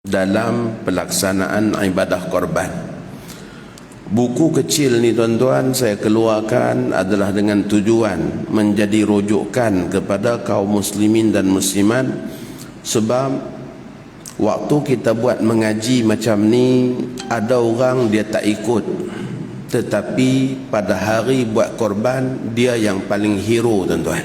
dalam pelaksanaan ibadah korban. Buku kecil ni tuan-tuan saya keluarkan adalah dengan tujuan menjadi rujukan kepada kaum muslimin dan muslimat, sebab waktu kita buat mengaji macam ni ada orang dia tak ikut, tetapi pada hari buat korban dia yang paling hero tuan-tuan.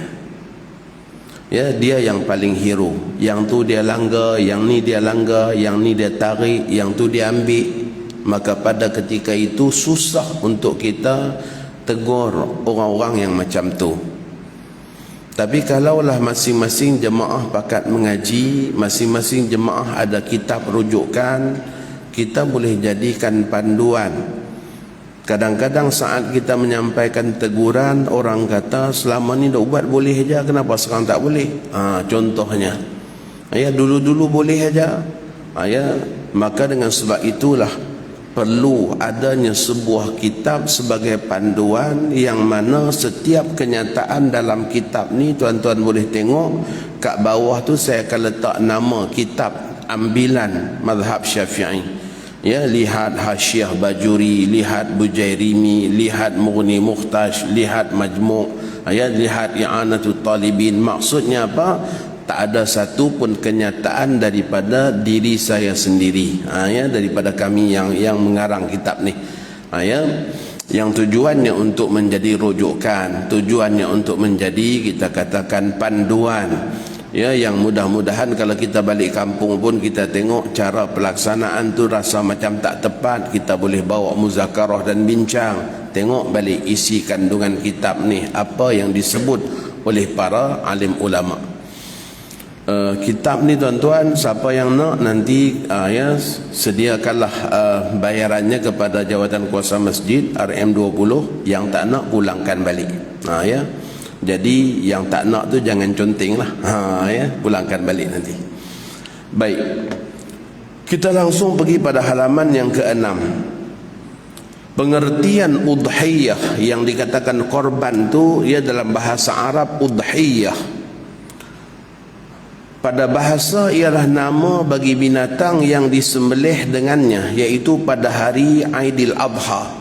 Ya, dia yang paling hero. Yang tu dia langgar, yang ni dia langgar, yang ni dia tarik, yang tu dia ambil. Maka pada ketika itu susah untuk kita tegur orang-orang yang macam tu. Tapi kalaulah masing-masing jemaah pakat mengaji, masing-masing jemaah ada kitab rujukan, kita boleh jadikan panduan. Kadang-kadang saat kita menyampaikan teguran, orang kata selama ni dah ubat boleh aja, kenapa sekarang tak boleh? Contohnya, ya dulu-dulu boleh aja. Ya, maka dengan sebab itulah perlu adanya sebuah kitab sebagai panduan, yang mana setiap kenyataan dalam kitab ni tuan-tuan boleh tengok kat bawah tu saya akan letak nama kitab ambilan mazhab Syafi'i. Ya, lihat Hasyiah Bajuri, lihat Bujairimi, lihat Mughni Mukhtash, lihat Majmu', ya, lihat I'anatul Talibin. Maksudnya apa? Tak ada satu pun kenyataan daripada diri saya sendiri, ya, daripada kami yang mengarang kitab ni, ya, yang tujuannya untuk menjadi rujukan, tujuannya untuk menjadi, kita katakan, panduan, ya, yang mudah-mudahan kalau kita balik kampung pun kita tengok cara pelaksanaan tu rasa macam tak tepat, kita boleh bawa muzakarah dan bincang, tengok balik isi kandungan kitab ni, apa yang disebut oleh para alim ulama. Kitab ni tuan-tuan, siapa yang nak nanti ya, sediakanlah bayarannya kepada jawatan kuasa masjid RM20, yang tak nak pulangkan balik, ya. Jadi yang tak nak tu jangan conteng lah, ya, pulangkan balik nanti. Baik, kita langsung pergi pada halaman yang ke-6. Pengertian udhiyah yang dikatakan korban tu, ia dalam bahasa Arab udhiyah. Pada bahasa ialah nama bagi binatang yang disembelih dengannya, iaitu pada hari Aidil Adha.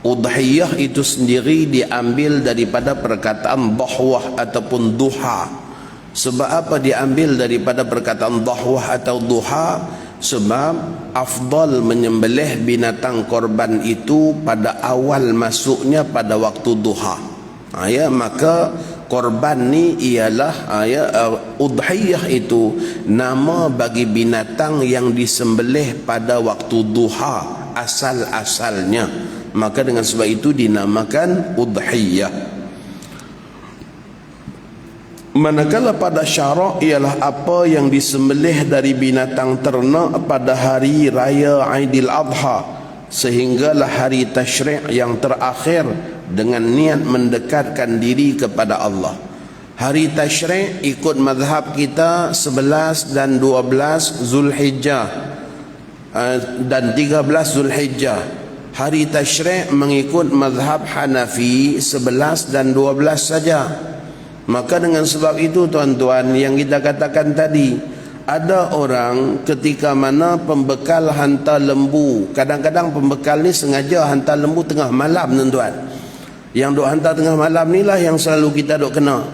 Udhiyah itu sendiri diambil daripada perkataan dahwah ataupun duha. Sebab apa diambil daripada perkataan dahwah atau duha? Sebab afdal menyembelih binatang korban itu pada awal masuknya pada waktu duha. Ya, maka korban ni ialah udhiyah itu nama bagi binatang yang disembelih pada waktu duha asal-asalnya, maka dengan sebab itu dinamakan udhiyah. Manakala pada syarak ialah apa yang disembelih dari binatang ternak pada hari raya Aidil Adha, sehinggalah hari tasyrik yang terakhir dengan niat mendekatkan diri kepada Allah. Hari tasyrik ikut mazhab kita 11 dan 12 Zulhijjah dan 13 Zulhijjah. Hari tasyrik mengikut mazhab Hanafi 11 dan 12 saja. Maka dengan sebab itu tuan-tuan, yang kita katakan tadi, ada orang ketika mana pembekal hantar lembu, kadang-kadang pembekal ni sengaja hantar lembu tengah malam tuan-tuan. Yang duk hantar tengah malam ni lah yang selalu kita duk kena.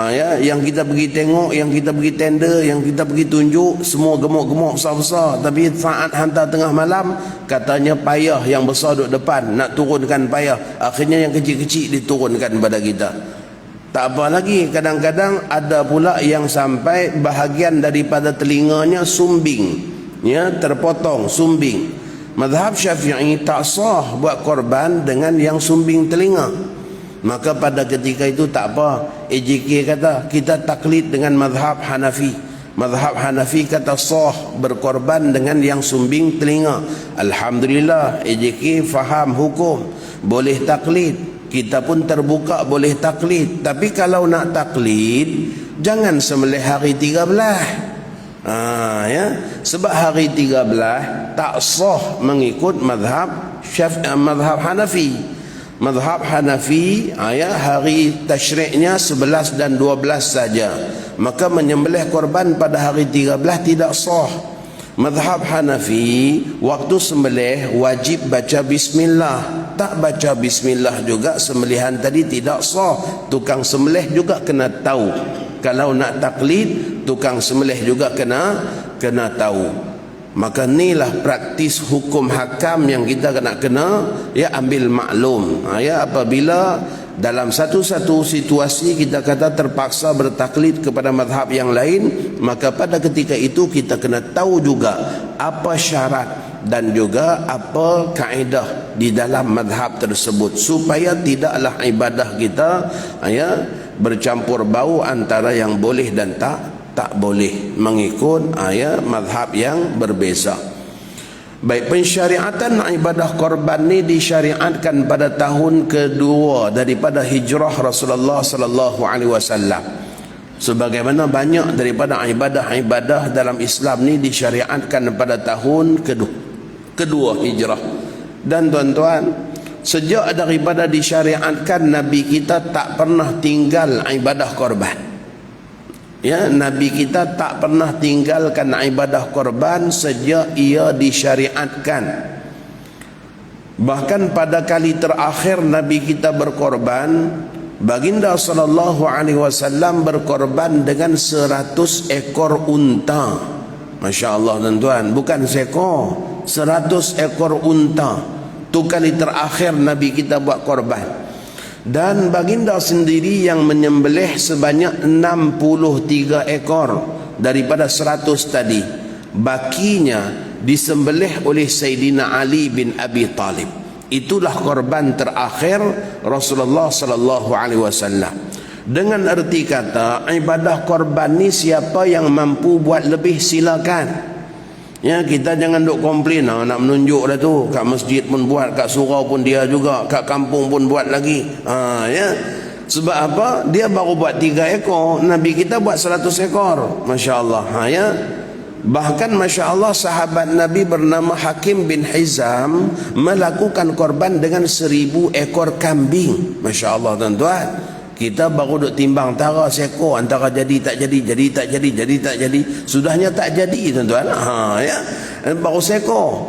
Ya, yang kita pergi tengok, yang kita pergi tender, yang kita pergi tunjuk, semua gemuk-gemuk besar-besar. Tapi saat hantar tengah malam, katanya payah yang besar duk depan, nak turunkan payah. Akhirnya yang kecil-kecil diturunkan pada kita. Tak apa lagi, kadang-kadang ada pula yang sampai bahagian daripada telinganya sumbing, ya, terpotong, sumbing. Mazhab Syafi'i tak sah buat korban dengan yang sumbing telinga. Maka pada ketika itu tak apa, AJK kata kita taklid dengan mazhab Hanafi. Mazhab Hanafi kata sah berkorban dengan yang sumbing telinga. Alhamdulillah, AJK faham hukum, boleh taklid. Kita pun terbuka boleh taklid. Tapi kalau nak taklid, jangan sembelih hari 13. Ya, sebab hari 13 tak sah mengikut mazhab Hanafi. Mazhab Hanafi, ya, hari tasyriknya 11 dan 12 saja. Maka menyembelih korban pada hari 13 tidak sah. Mazhab Hanafi, waktu sembelih wajib baca bismillah. Tak baca bismillah juga sembelihan tadi tidak sah. Tukang sembelih juga kena tahu. Kalau nak taklid, tukang sembelih juga kena tahu. Maka inilah praktis hukum hakam yang kita kena ya ambil maklum. Ya, apabila dalam satu-satu situasi kita kata terpaksa bertaklid kepada mazhab yang lain, maka pada ketika itu kita kena tahu juga apa syarat dan juga apa kaedah di dalam mazhab tersebut, supaya tidaklah ibadah kita ya bercampur bau antara yang boleh dan tak boleh mengikut mazhab yang berbeza. Baik, pensyariatan ibadah korban ni disyariatkan pada tahun kedua daripada hijrah Rasulullah sallallahu alaihi wasallam. Sebagaimana banyak daripada ibadah-ibadah dalam Islam ni disyariatkan pada tahun kedua hijrah. Dan tuan-tuan, sejak daripada disyariatkan, Nabi kita tak pernah tinggal ibadah korban. Ya, Nabi kita tak pernah tinggalkan ibadah korban sejak ia disyariatkan. Bahkan pada kali terakhir Nabi kita berkorban, baginda sallallahu alaihi wasallam berkorban dengan 100 ekor unta. Masya Allah tuan-tuan, bukan seekor, 100 ekor unta. Itu kali terakhir Nabi kita buat korban. Dan baginda sendiri yang menyembelih sebanyak 63 ekor daripada 100 tadi. Bakinya disembelih oleh Sayyidina Ali bin Abi Talib. Itulah korban terakhir Rasulullah sallallahu alaihi wasallam. Dengan erti kata, ibadah korban ni siapa yang mampu buat lebih silakan. Ya, kita jangan duk komplain nak menunjuk dah tu, kat masjid pun buat, kat surau pun dia juga, kat kampung pun buat lagi. Ya. Sebab apa? Dia baru buat 3 ekor, Nabi kita buat 100 ekor. Masya-Allah. Ya. Bahkan masya-Allah sahabat Nabi bernama Hakim bin Hizam melakukan korban dengan 1000 ekor kambing. Masya-Allah tuan-tuan. Kita baru duk timbang tara seko antara jadi tak jadi. Sudahnya tak jadi tuan-tuan. Ya. Baru seko.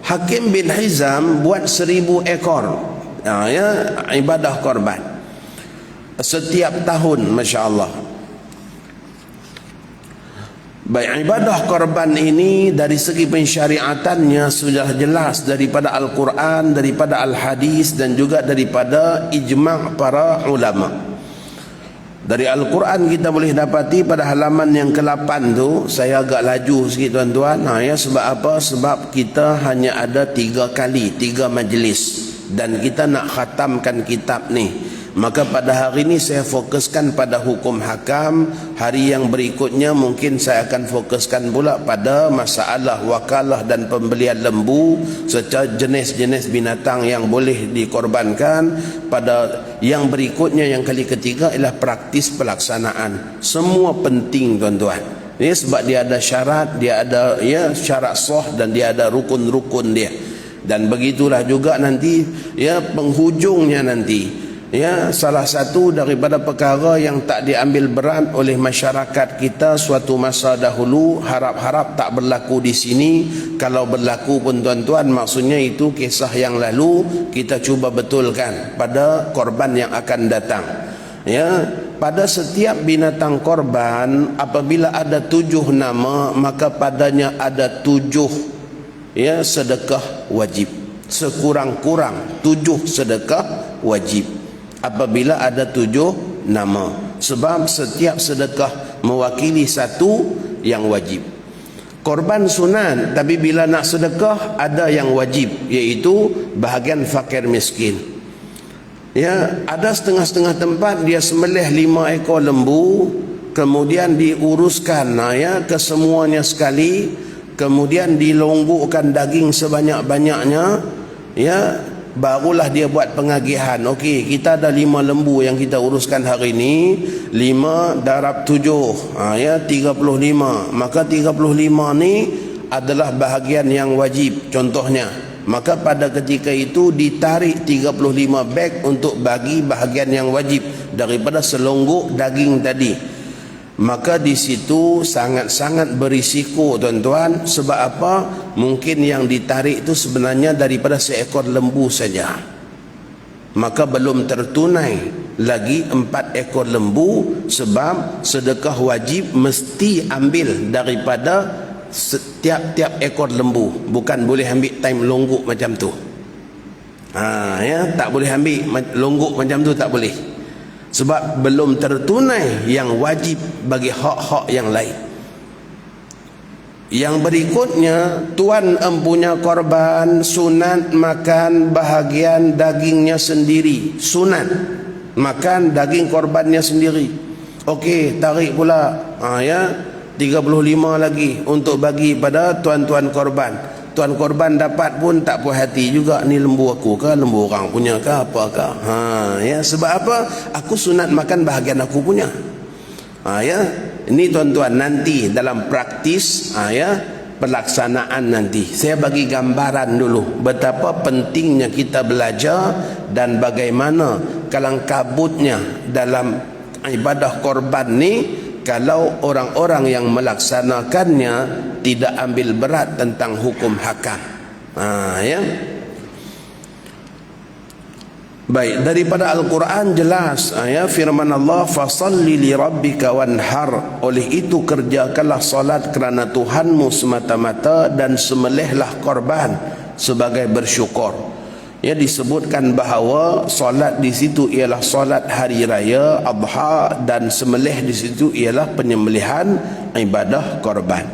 Hakim bin Hizam buat 1000 ekor. Ya, ibadah korban. Setiap tahun, masya-Allah. Baik, ibadah korban ini dari segi pensyariatannya sudah jelas daripada Al-Quran, daripada Al-Hadis dan juga daripada ijma' para ulama. Dari Al-Quran kita boleh dapati pada halaman yang ke-8 tu, saya agak laju sikit tuan-tuan. Ya, sebab apa? Sebab kita hanya ada 3 kali, 3 majlis, dan kita nak khatamkan kitab ni. Maka pada hari ini saya fokuskan pada hukum hakam. Hari yang berikutnya mungkin saya akan fokuskan pula pada masalah wakalah dan pembelian lembu serta jenis-jenis binatang yang boleh dikorbankan. Pada yang berikutnya, yang kali ketiga, ialah praktis pelaksanaan. Semua penting tuan-tuan. Ini sebab dia ada syarat, dia ada syarat sah dan dia ada rukun-rukun dia. Dan begitulah juga nanti penghujungnya nanti. Ya, salah satu daripada perkara yang tak diambil berat oleh masyarakat kita suatu masa dahulu, harap-harap tak berlaku di sini. Kalau berlaku pun tuan-tuan, maksudnya itu kisah yang lalu, kita cuba betulkan pada korban yang akan datang. Ya, pada setiap binatang korban, apabila ada 7 nama, maka padanya ada 7 sedekah wajib. Sekurang-kurang 7 sedekah wajib apabila ada 7 nama. Sebab setiap sedekah mewakili satu yang wajib. Korban sunat, tapi bila nak sedekah ada yang wajib, iaitu bahagian fakir miskin. Ya, ada setengah-setengah tempat dia sembelih 5 ekor lembu, kemudian diuruskan kesemuanya sekali, kemudian dilonggokkan daging sebanyak-banyaknya, barulah dia buat pengagihan. Okey, kita ada 5 lembu yang kita uruskan hari ini, 5 darab 7, 35. Maka 35 ni adalah bahagian yang wajib contohnya. Maka pada ketika itu ditarik 35 beg untuk bagi bahagian yang wajib daripada selonggok daging tadi. Maka di situ sangat-sangat berisiko tuan-tuan. Sebab apa? Mungkin yang ditarik itu sebenarnya daripada seekor lembu saja. Maka belum tertunai lagi 4 ekor lembu. Sebab sedekah wajib mesti ambil daripada setiap-tiap ekor lembu. Bukan boleh ambil time longguk macam tu. Tak boleh ambil longguk macam tu, tak boleh. Sebab belum tertunai yang wajib bagi hak-hak yang lain. Yang berikutnya, tuan empunya korban sunat makan bahagian dagingnya sendiri. Sunat makan daging korbannya sendiri. Okey, tarik pula 35 lagi untuk bagi pada tuan-tuan korban. Tuan korban dapat pun tak puas hati juga, ni lembu aku ke, lembu orang punya ke, apakah? Sebab apa? Aku sunat makan bahagian aku punya. Ini tuan-tuan, nanti dalam praktis pelaksanaan nanti saya bagi gambaran dulu betapa pentingnya kita belajar dan bagaimana kalang kabutnya dalam ibadah korban ni kalau orang-orang yang melaksanakannya tidak ambil berat tentang hukum hakam. Baik, daripada Al-Quran jelas firman Allah, fasalli li rabbika wanhar. Oleh itu kerjakanlah salat kerana Tuhanmu semata-mata dan sembelihlah korban sebagai bersyukur. Disebutkan bahawa solat di situ ialah solat hari raya Adha dan sembelih di situ ialah penyembelihan ibadah korban.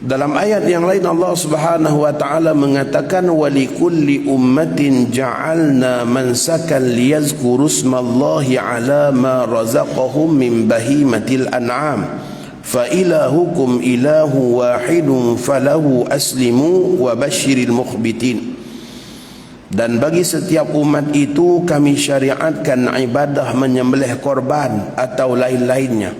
Dalam ayat yang lain Allah Subhanahu wa taala mengatakan walikulli ummatin ja'alna mansakan liyazkuru ismallahi ala ma razaqahum min bahimatil an'am fa ilahukum ilahu wahidun falahu aslimu wa basyiril mukhbitin. Dan bagi setiap umat itu kami syariatkan ibadah menyembelih korban atau lain-lainnya.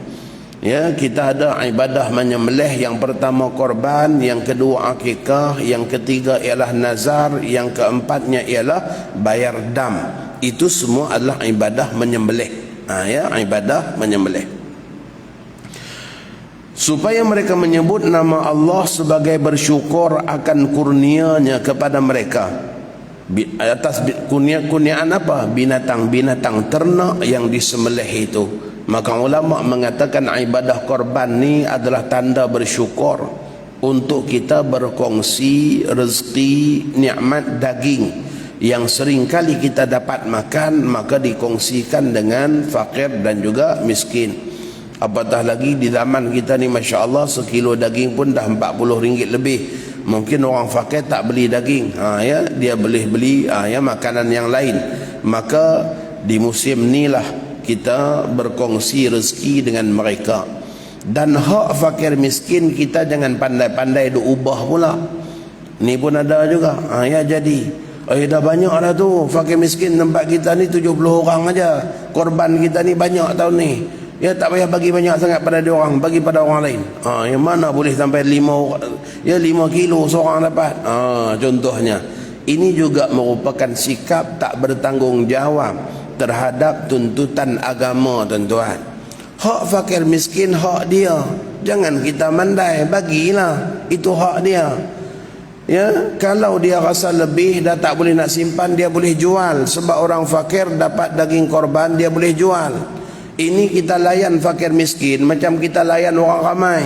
Kita ada ibadah menyembelih. Yang pertama korban, yang kedua akikah, yang ketiga ialah nazar, yang keempatnya ialah bayar dam. Itu semua adalah ibadah menyembelih. Ibadah menyembelih. Supaya mereka menyebut nama Allah sebagai bersyukur akan kurnianya kepada mereka. Atas kurniaan apa? Binatang-binatang ternak yang disembelih itu. Maka ulama mengatakan ibadah korban ni adalah tanda bersyukur untuk kita berkongsi rezeki nikmat daging yang sering kali kita dapat makan, maka dikongsikan dengan fakir dan juga miskin. Apatah lagi di zaman kita ni, Masya Allah, sekilo daging pun dah RM40 lebih. Mungkin orang fakir tak beli daging, dia boleh beli makanan yang lain. Maka di musim ni lah kita berkongsi rezeki dengan mereka. Dan hak fakir miskin kita jangan pandai-pandai duk ubah pula. Ni pun ada juga. Jadi dah banyak dah tu fakir miskin tempat kita ni 70 orang aja. Korban kita ni banyak tahun ni. Tak payah bagi banyak sangat pada dia orang, bagi pada orang lain. Yang mana boleh sampai 5 kilo seorang dapat. Contohnya. Ini juga merupakan sikap tak bertanggungjawab terhadap tuntutan agama, tuan-tuan. Hak fakir miskin hak dia. Jangan kita mandai, bagilah. Itu hak dia. Kalau dia rasa lebih dah tak boleh nak simpan, dia boleh jual. Sebab orang fakir dapat daging korban, dia boleh jual. Ini kita layan fakir miskin macam kita layan orang ramai.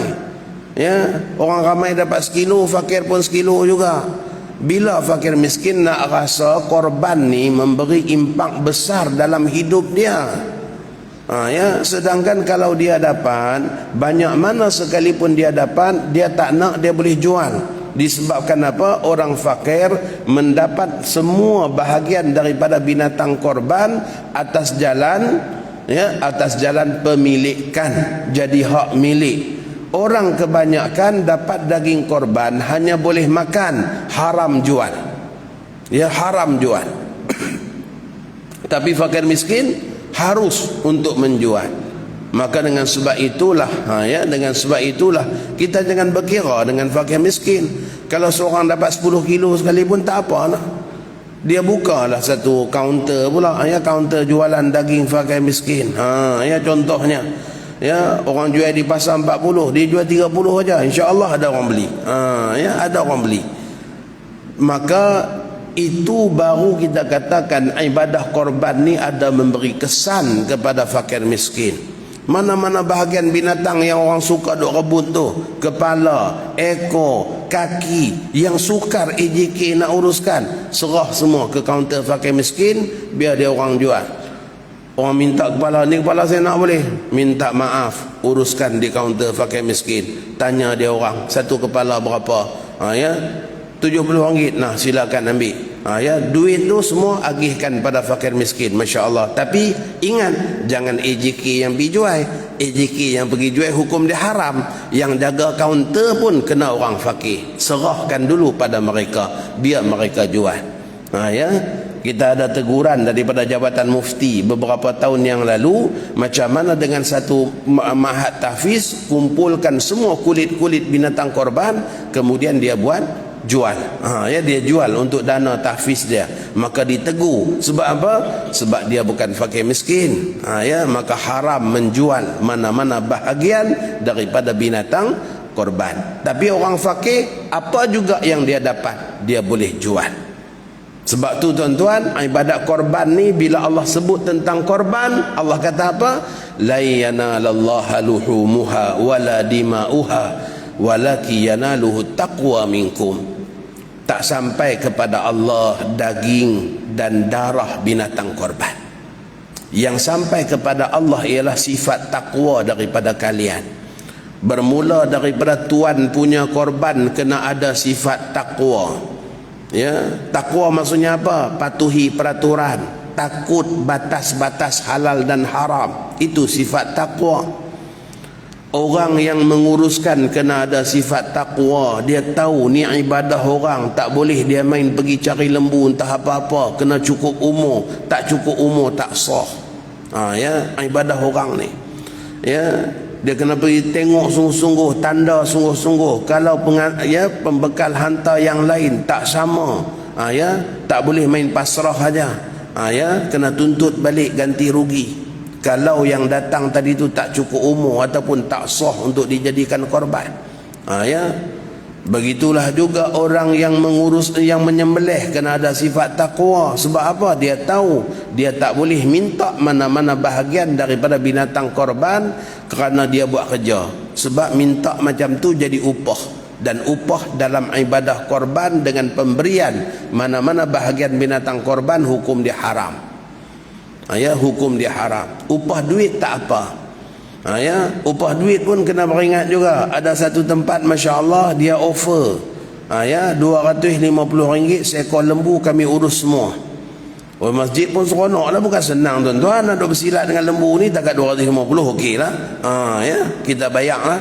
Orang ramai dapat sekilo, fakir pun sekilo juga. Bila fakir miskin nak rasa korban ni memberi impak besar dalam hidup dia. Sedangkan kalau dia dapat banyak mana sekalipun dia dapat, dia tak nak, dia boleh jual. Disebabkan apa? Orang fakir mendapat semua bahagian daripada binatang korban atas jalan pemilikan, jadi hak milik. Orang kebanyakan dapat daging korban hanya boleh makan, haram jual. Haram jual. Tapi fakir miskin harus untuk menjual. Maka dengan sebab itulah kita jangan berkira dengan fakir miskin. Kalau seorang dapat 10 kilo sekalipun tak apa lah. Dia bukalah satu kaunter pula, kaunter jualan daging fakir miskin. Contohnya. Ya, orang jual di pasar 40, dia jual 30 aja, insya-Allah ada orang beli. Ya, ada orang beli. Maka itu baru kita katakan ibadah korban ni ada memberi kesan kepada fakir miskin. Mana-mana bahagian binatang yang orang suka duk rebut tu, kepala, ekor, kaki, yang sukar EJK nak uruskan, serah semua ke kaunter fakir miskin, biar dia orang jual. Orang minta kepala ni, kepala saya nak boleh, minta maaf, uruskan di kaunter fakir miskin. Tanya dia orang, satu kepala berapa? Ya, RM70. Nah, silakan ambil. Ya, duit tu semua agihkan pada fakir miskin, masya-Allah. Tapi ingat, jangan EJK yang pergi jual. EJK yang pergi jual hukum dia haram. Yang jaga kaunter pun kena orang fakir. Serahkan dulu pada mereka, biar mereka jual. Ya, kita ada teguran daripada Jabatan Mufti beberapa tahun yang lalu, macam mana dengan satu mahat tahfiz kumpulkan semua kulit-kulit binatang korban, kemudian dia buat jual. Ya, dia jual untuk dana tahfiz dia. Maka ditegur. Sebab apa? Sebab dia bukan fakir miskin. Ya, maka haram menjual mana-mana bahagian daripada binatang korban. Tapi orang fakir, apa juga yang dia dapat, dia boleh jual. Sebab tu tuan-tuan, ibadat korban ni bila Allah sebut tentang korban, Allah kata apa? La yanalallaha luhumuha wala dima'uha walaki yanaluhu taqwa minkum. Tak sampai kepada Allah daging dan darah binatang korban. Yang sampai kepada Allah ialah sifat takwa daripada kalian. Bermula daripada tuan punya korban kena ada sifat takwa. Ya, takwa maksudnya apa? Patuhi peraturan, takut batas-batas halal dan haram. Itu sifat takwa. Orang yang menguruskan kena ada sifat takwa. Dia tahu ni ibadah orang, tak boleh dia main pergi cari lembu entah apa-apa, kena cukup umur. Tak cukup umur tak sah. Ya, ibadah orang ni. Ya, dia kena pergi tengok sungguh-sungguh, tanda sungguh-sungguh. Kalau pembekal hantar yang lain tak sama, ya, tak boleh main pasrah saja. Ya, kena tuntut balik ganti rugi. Kalau yang datang tadi tu tak cukup umur ataupun tak sah untuk dijadikan korban. Ya, begitulah juga orang yang mengurus, yang menyembelih kena ada sifat takwa. Sebab apa? Dia tahu dia tak boleh minta mana-mana bahagian daripada binatang korban kerana dia buat kerja. Sebab minta macam tu jadi upah. Dan upah dalam ibadah korban dengan pemberian mana-mana bahagian binatang korban, hukum dia haram. Ya, hukum dia haram. Upah duit tak apa. Ya, upah duit pun kena beringat juga. Ada satu tempat, masya-Allah, dia offer ya, RM250 seekor lembu, kami urus semua. Masjid pun seronok lah, bukan senang tuan-tuan nak bersilat dengan lembu ni. Takat 250 okey lah. Ya, kita bayar lah.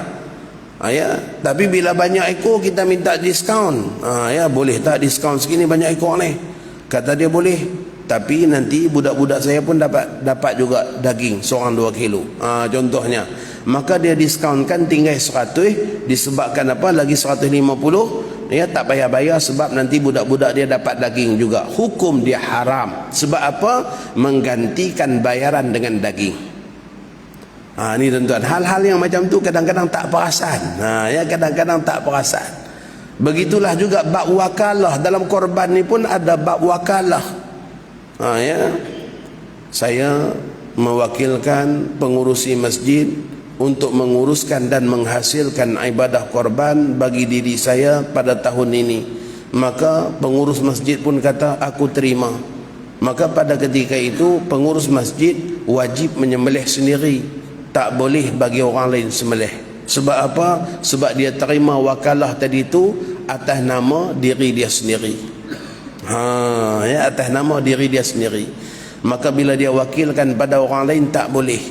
Ya, tapi bila banyak ekor kita minta diskaun. Ya, boleh tak diskaun segini banyak ekor ni? Kata dia boleh. Tapi nanti budak-budak saya pun dapat juga daging seorang 2 kilo. Contohnya. Maka dia diskaunkan tinggal 100. Disebabkan apa? Lagi 150. Ya, tak payah bayar sebab nanti budak-budak dia dapat daging juga. Hukum dia haram. Sebab apa? Menggantikan bayaran dengan daging. Ni tuan-tuan. Hal-hal yang macam tu kadang-kadang tak perasan. Ya, kadang-kadang tak perasan. Begitulah juga bab wakalah. Dalam korban ni pun ada bab wakalah. Ya, saya mewakilkan pengurusi masjid untuk menguruskan dan menghasilkan ibadah korban bagi diri saya pada tahun ini. Maka pengurus masjid pun kata aku terima. Maka pada ketika itu pengurus masjid wajib menyembelih sendiri, tak boleh bagi orang lain sembelih. Sebab apa? Sebab dia terima wakalah tadi itu atas nama diri dia sendiri. Ya, atas nama diri dia sendiri. Maka bila dia wakilkan pada orang lain tak boleh.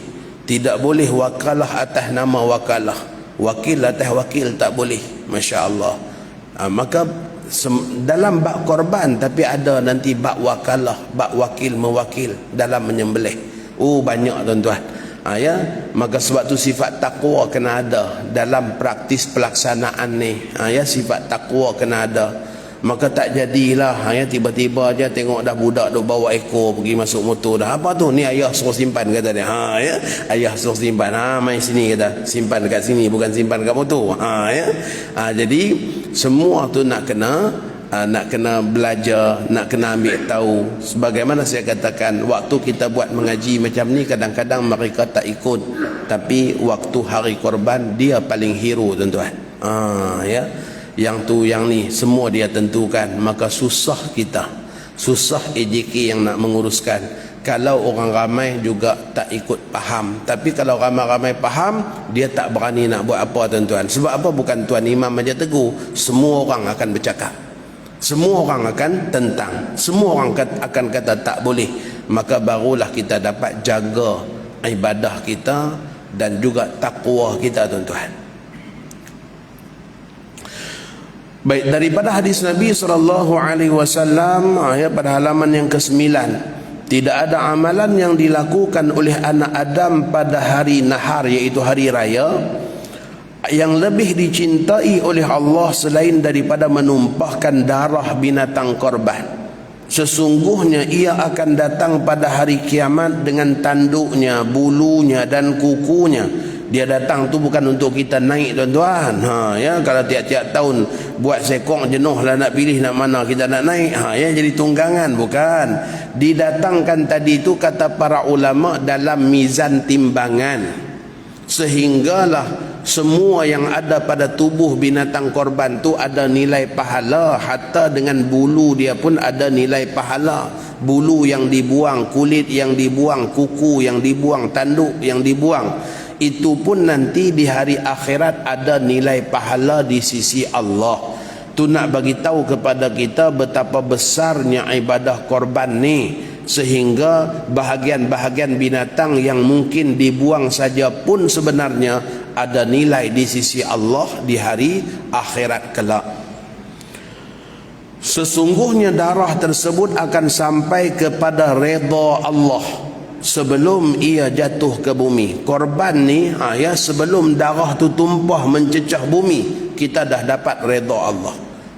Tidak boleh wakalah atas nama wakalah. Wakil atas wakil tak boleh. Masya Allah. Maka dalam bab korban tapi ada nanti bab wakalah, bab wakil mewakil dalam menyembelih. Banyak tuan-tuan. Ya, maka sebab tu sifat takwa kena ada dalam praktis pelaksanaan ni. Ya, sifat takwa kena ada. Maka tak jadilah ya, tiba-tiba aja tengok dah budak duk bawa ekor pergi masuk motor dah. Apa tu? Ni ayah suruh simpan kata dia. Ya. Ayah suruh simpan. Mai sini kata. Simpan dekat sini bukan simpan dekat motor. Ya. Jadi semua tu nak kena belajar, nak kena ambil tahu. Sebagaimana saya katakan, waktu kita buat mengaji macam ni kadang-kadang mereka tak ikut, tapi waktu hari korban dia paling hero tuan-tuan. Ya. Yang tu yang ni semua dia tentukan. Maka susah kita, susah AJK yang nak menguruskan kalau orang ramai juga tak ikut faham. Tapi kalau ramai-ramai faham, dia tak berani nak buat apa tuan-tuan. Sebab apa? Bukan Tuan Imam aja tegur, semua orang akan bercakap, semua orang akan tentang, semua orang akan kata tak boleh. Maka barulah kita dapat jaga ibadah kita dan juga takwa kita tuan-tuan. Baik, daripada hadis Nabi SAW pada halaman yang ke-9, tidak ada amalan yang dilakukan oleh anak Adam pada hari nahar, iaitu hari raya, yang lebih dicintai oleh Allah selain daripada menumpahkan darah binatang korban. Sesungguhnya ia akan datang pada hari kiamat dengan tanduknya, bulunya dan kukunya. Dia datang tu bukan untuk kita naik tuan-tuan. Ya, kalau tiap-tiap tahun buat sekong jenuh lah nak pilih nak mana kita nak naik. Ya, jadi tunggangan bukan. Didatangkan tadi tu kata para ulama dalam mizan timbangan. Sehinggalah semua yang ada pada tubuh binatang korban tu ada nilai pahala. Hatta dengan bulu dia pun ada nilai pahala. Bulu yang dibuang, kulit yang dibuang, kuku yang dibuang, tanduk yang dibuang, itu pun nanti di hari akhirat ada nilai pahala di sisi Allah. Tu nak bagi tahu kepada kita betapa besarnya ibadah korban ni, sehingga bahagian-bahagian binatang yang mungkin dibuang saja pun sebenarnya ada nilai di sisi Allah di hari akhirat kelak. Sesungguhnya darah tersebut akan sampai kepada redha Allah sebelum ia jatuh ke bumi. Korban ni ya, sebelum darah tu tumpah mencecah bumi, kita dah dapat redha Allah.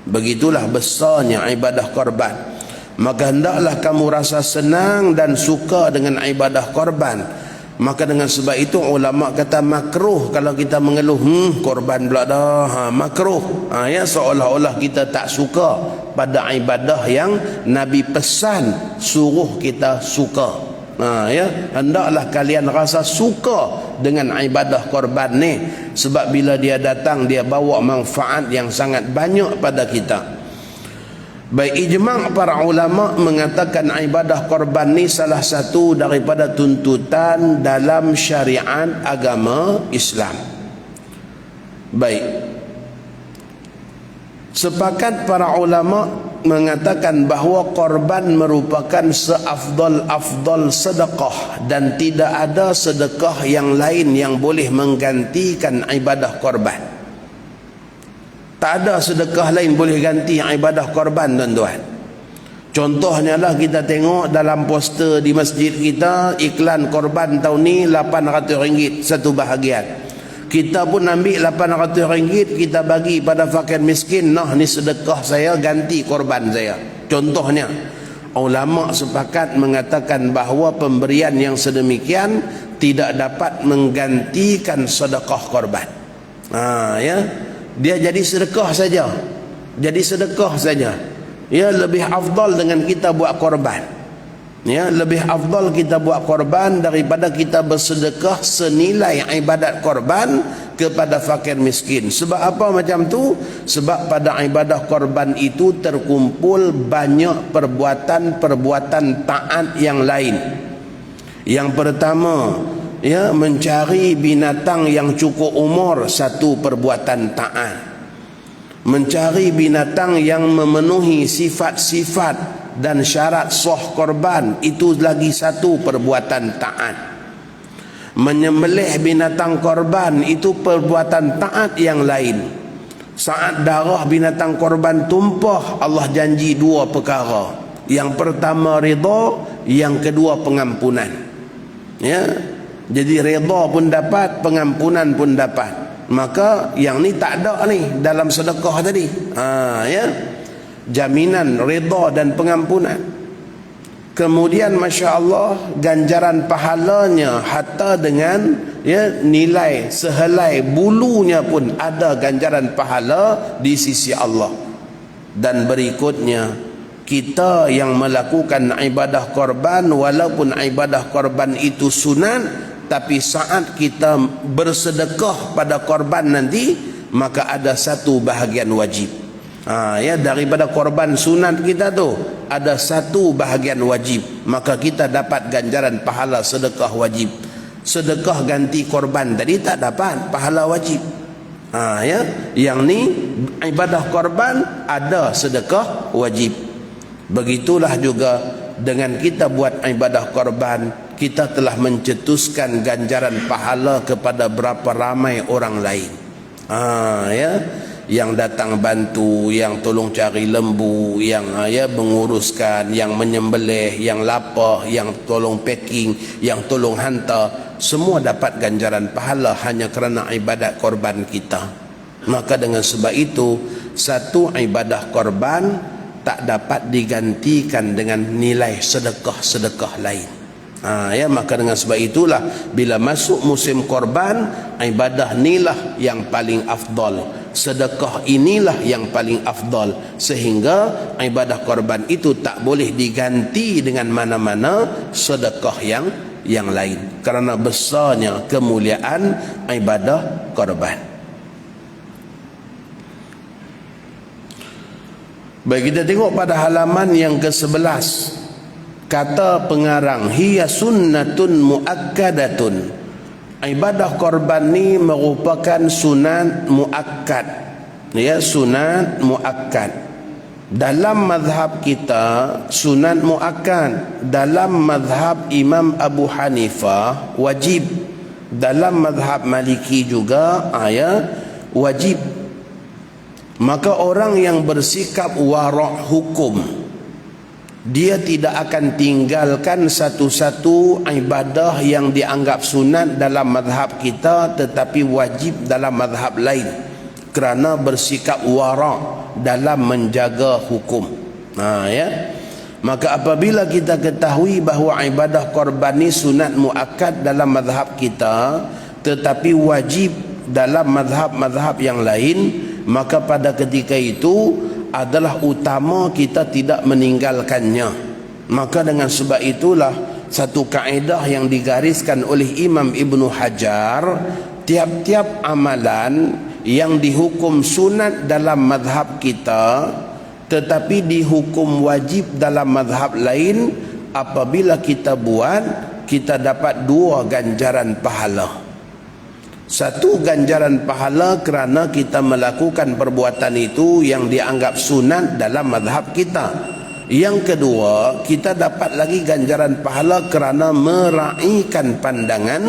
Begitulah besarnya ibadah korban. Maka hendaklah kamu rasa senang dan suka dengan ibadah korban. Maka dengan sebab itu ulama kata makruh kalau kita mengeluh korban pula dah, makruh. Ya, seolah-olah kita tak suka pada ibadah yang Nabi pesan suruh kita suka. Ya, hendaklah kalian rasa suka dengan ibadah korban ni, sebab bila dia datang dia bawa manfaat yang sangat banyak pada kita. Baik, ijma' para ulama mengatakan ibadah korban ni salah satu daripada tuntutan dalam syariat agama Islam. Baik, sepakat para ulama mengatakan bahawa korban merupakan seafdal-afdal sedekah dan tidak ada sedekah yang lain yang boleh menggantikan ibadah korban. Tak ada sedekah lain boleh ganti ibadah korban tuan-tuan. Contohnya lah kita tengok dalam poster di masjid kita, iklan korban tahun ni RM800 satu bahagian. Kita pun ambil RM800 kita bagi pada fakir miskin. Nah, ni sedekah saya ganti korban saya. Contohnya, ulama sepakat mengatakan bahawa pemberian yang sedemikian tidak dapat menggantikan sedekah korban. Ya, dia jadi sedekah saja. Jadi sedekah saja. Ya, lebih afdal dengan kita buat korban. Ya, lebih afdal kita buat korban daripada kita bersedekah senilai ibadat korban kepada fakir miskin. Sebab apa macam tu? Sebab pada ibadah korban itu terkumpul banyak perbuatan-perbuatan taat yang lain. Yang pertama, ya, mencari binatang yang cukup umur, satu perbuatan taat. Mencari binatang yang memenuhi sifat-sifat dan syarat sah korban, itu lagi satu perbuatan taat. Menyembelih binatang korban itu perbuatan taat yang lain. Saat darah binatang korban tumpah, Allah janji dua perkara. Yang pertama ridha, yang kedua pengampunan. Ya, jadi ridha pun dapat, pengampunan pun dapat. Maka yang ni tak ada ni dalam sedekah tadi. Ya. jaminan redha dan pengampunan. Kemudian Masya Allah, ganjaran pahalanya hatta dengan nilai sehelai bulunya pun ada ganjaran pahala di sisi Allah. Dan berikutnya, kita yang melakukan ibadah korban, walaupun ibadah korban itu sunat, tapi saat kita bersedekah pada korban nanti, maka ada satu bahagian wajib. Daripada korban sunat kita tu ada satu bahagian wajib, maka kita dapat ganjaran pahala sedekah wajib. Sedekah ganti korban tadi tak dapat pahala wajib. Yang ni ibadah korban ada sedekah wajib. Begitulah juga dengan kita buat ibadah korban, kita telah mencetuskan ganjaran pahala kepada berapa ramai orang lain. Yang datang bantu, yang tolong cari lembu, yang menguruskan, yang menyembelih, yang lapar, yang tolong packing, yang tolong hantar, semua dapat ganjaran pahala hanya kerana ibadat korban kita. Maka dengan sebab itu, satu ibadah korban tak dapat digantikan dengan nilai sedekah-sedekah lain. Maka dengan sebab itulah bila masuk musim korban, ibadah inilah yang paling afdal, sedekah inilah yang paling afdal, sehingga ibadah korban itu tak boleh diganti dengan mana-mana sedekah yang lain, kerana besarnya kemuliaan ibadah korban. Baik, kita tengok pada halaman yang ke-11. Kata pengarang, hiya sunnatun muakkadatun. Ibadah korban ni merupakan sunat muakkad. Sunat muakkad. Dalam mazhab kita, sunat muakkad. Dalam mazhab Imam Abu Hanifah, wajib. Dalam mazhab Maliki juga, wajib. Maka orang yang bersikap wara' hukum, dia tidak akan tinggalkan satu-satu ibadah yang dianggap sunat dalam mazhab kita tetapi wajib dalam mazhab lain, kerana bersikap wara' dalam menjaga hukum. Maka apabila kita ketahui bahawa ibadah korban ni sunat muakkad dalam mazhab kita tetapi wajib dalam mazhab-mazhab yang lain, maka pada ketika itu adalah utama kita tidak meninggalkannya. Maka dengan sebab itulah satu kaedah yang digariskan oleh Imam Ibnu Hajar, tiap-tiap amalan yang dihukum sunat dalam mazhab kita tetapi dihukum wajib dalam mazhab lain, apabila kita buat, kita dapat dua ganjaran pahala. Satu, ganjaran pahala kerana kita melakukan perbuatan itu yang dianggap sunat dalam mazhab kita. Yang kedua, kita dapat lagi ganjaran pahala kerana meraihkan pandangan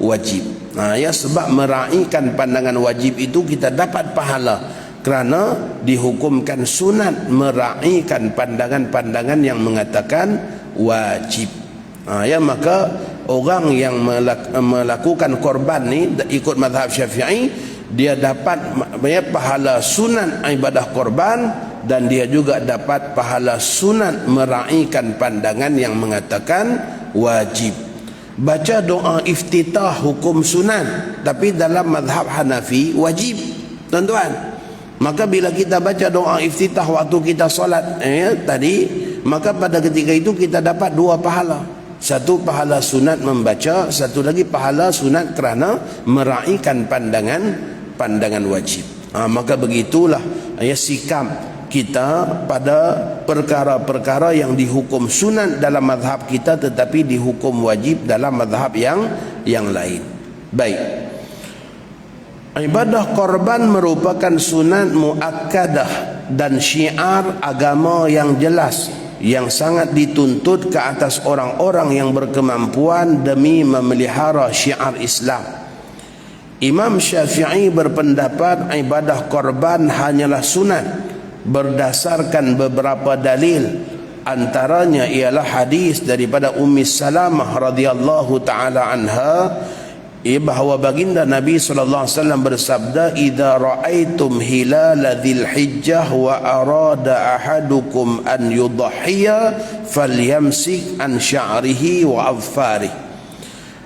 wajib. Sebab meraihkan pandangan wajib itu kita dapat pahala kerana dihukumkan sunat meraihkan pandangan-pandangan yang mengatakan wajib. Maka orang yang melakukan korban ni ikut mazhab Syafi'i, dia dapat pahala sunat ibadah korban, dan dia juga dapat pahala sunat meraihkan pandangan yang mengatakan wajib. Baca doa iftitah hukum sunat, tapi dalam mazhab Hanafi wajib, tuan-tuan. Maka bila kita baca doa iftitah waktu kita solat tadi, maka pada ketika itu kita dapat dua pahala. Satu pahala sunat membaca, satu lagi pahala sunat kerana meraihkan pandangan wajib. Maka begitulah sikap kita pada perkara-perkara yang dihukum sunat dalam mazhab kita tetapi dihukum wajib dalam mazhab yang lain. Baik. Ibadah korban merupakan sunat muakkadah dan syiar agama yang jelas, yang sangat dituntut ke atas orang-orang yang berkemampuan demi memelihara syiar Islam. Imam Syafi'i berpendapat ibadah korban hanyalah sunat berdasarkan beberapa dalil. Antaranya ialah hadis daripada Ummi Salamah radhiyallahu taala anha bahawa baginda Nabi SAW bersabda, idza ra'aitum hilala dzil hijjah wa arada ahadukum an yudhhiya falyamsik an sya'rihi wa adfarihi.